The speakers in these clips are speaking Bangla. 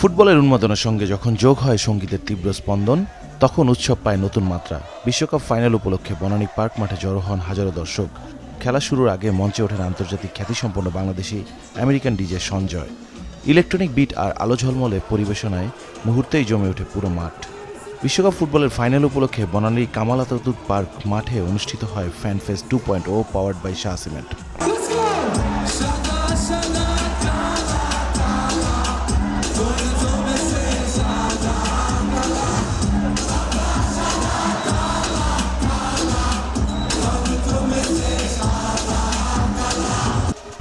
ফুটবলের উন্মাদনার সঙ্গে যখন যোগ হয় সঙ্গীতের তীব্র স্পন্দন, তখন উৎসব পায় নতুন মাত্রা। বিশ্বকাপ ফাইনাল উপলক্ষে বনানী পার্ক মাঠে জড়ো হন হাজারো দর্শক। খেলা শুরুর আগে মঞ্চে ওঠেন আন্তর্জাতিক খ্যাতিসম্পন্ন Bangladeshi American DJ Sanjay. Electronic beat আর আলো ঝলমলে পরিবেশনায় মুহূর্তেই জমে ওঠে পুরো মাঠ। বিশ্বকাপ ফুটবলের ফাইনাল উপলক্ষে বনানীর কামাল আতাতুর্ক পার্ক মাঠে অনুষ্ঠিত হয় fan fest 2.0 powered by Shah Cement.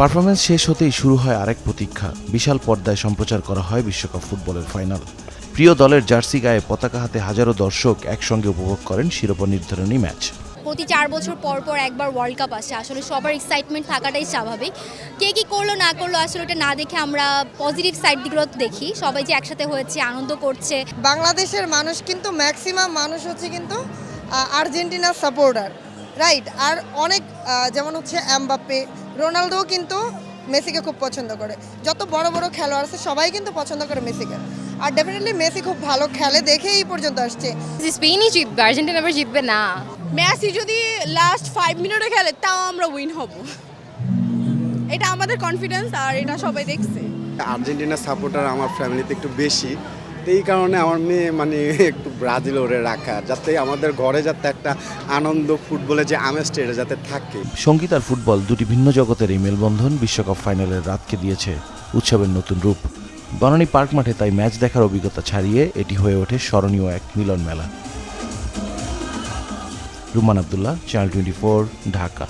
Performance শেষ হতেই শুরু হয় আরেক প্রতীক্ষা। বিশাল পর্দায় সম্প্রচার করা হয় বিশ্বকাপ ফুটবলের ফাইনাল। প্রিয় দলের জার্সি গায়ে পতাকা হাতে হাজারো দর্শক একসঙ্গে উপভোগ করেন শিরোপা নির্ধারণী ম্যাচ। প্রতি 4 বছর পর পর একবার ওয়ার্ল্ড কাপ আসে, আসলে সবার এক্সাইটমেন্ট থাকাটাই স্বাভাবিক। কে কী করলো না করলো আসলে ওটা না দেখে আমরা পজিটিভ সাইডগুলো দেখি, সবাই যে একসাথে হয়েছে আনন্দ করছে। বাংলাদেশের মানুষ কিন্তু ম্যাক্সিমাম মানুষ হচ্ছে কিন্তু আর্জেন্টিনার সাপোর্টার, রাইট। আর অনেক যেমন হচ্ছে এমবাপ্পে, রোনালদোও কিন্তু মেসিকে খুব পছন্দ করে। যত বড় বড় খেলোয়াড় আছে সবাই কিন্তু পছন্দ করে মেসিকে। আর ডেফিনেটলি মেসি খুব ভালো খেলে দেখে এই পর্যন্ত আসছে। স্পেনই জিতবে, আর্জেন্টিনা আবার জিতবে না। মেসি যদি লাস্ট 5 মিনিটে খেলে তাও আমরা উইন হব, এটা আমাদের কনফিডেন্স আর এটা সবাই দেখছে। আর্জেন্টিনার সাপোর্টার আমার ফ্যামিলিতে একটু বেশি, তো এই কারণে আমার মেয়ে একটু ব্রাজিল ওরে রাখা, যাতে আমাদের ঘরে যাতে একটা আনন্দ ফুটবলে যে আমেজটা এটা যাতে থাকে। সঙ্গীত আর ফুটবল দুটি ভিন্ন জগতের এই মেলবন্ধন বিশ্বকাপ ফাইনালের রাতকে দিয়েছে উৎসবের নতুন রূপ। বনানী পার্ক মাঠে তাই ম্যাচ দেখার অভিজ্ঞতা ছাড়িয়ে এটি হয়ে ওঠে স্মরণীয় এক মিলন মেলা। রুমান আব্দুল্লাহ, চ্যানেল 24, ঢাকা।